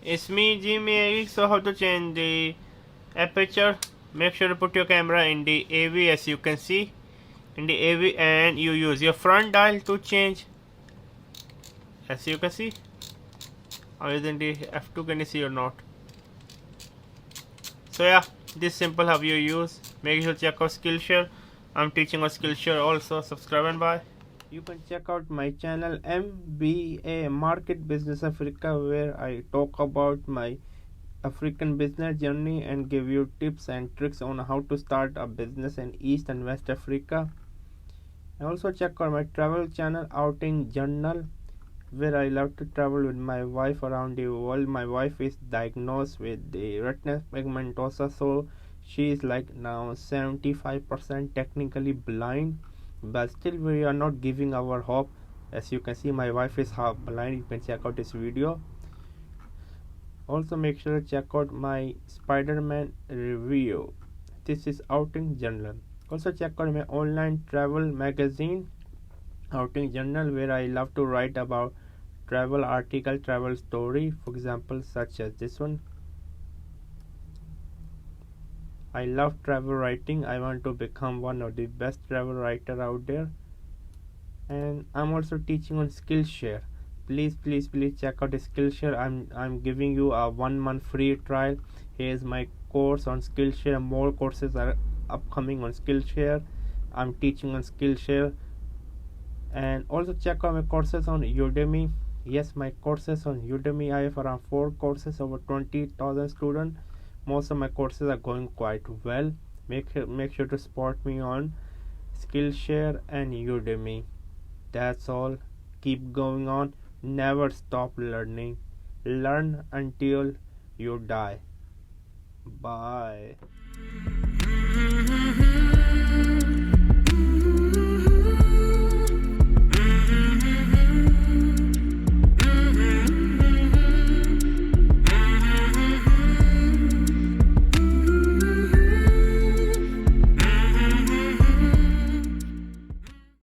It's me, Jimmy. So how to change the aperture? Make sure to put your camera in the AV, as you can see in the AV, and you use your front dial to change, as you can see. Or is in the F2, can you see or not? So yeah, this simple how you use. Make sure to check out Skillshare. I'm teaching on Skillshare also. Subscribe and buy. You can check out my channel MBA Market Business Africa, where I talk about my African business journey and give you tips and tricks on how to start a business in East and West Africa. And also check out my travel channel Outing Journal, where I love to travel with my wife around the world. My wife is diagnosed with the retinal pigmentosa, so she is like now 75% technically blind, but still we are not giving our hope. As you can see, my wife is half blind. You can check out this video. Also make sure to check out my Spider-Man review. This is Outing Journal. Also check out my online travel magazine Outing Journal, where I love to write about travel article, travel story, for example, such as this one. I love travel writing. I want to become one of the best travel writer out there. And I'm also teaching on Skillshare. Please check out Skillshare. I'm giving you a 1 month free trial. Here's my course on Skillshare. More courses are upcoming on Skillshare. I'm teaching on Skillshare. And also check out my courses on Udemy. Yes, my courses on Udemy, I have around 4 courses, over 20,000 students. Most of my courses are going quite well. Make sure to support me on Skillshare and Udemy. That's all. Keep going on. Never stop learning. Learn until you die. Bye.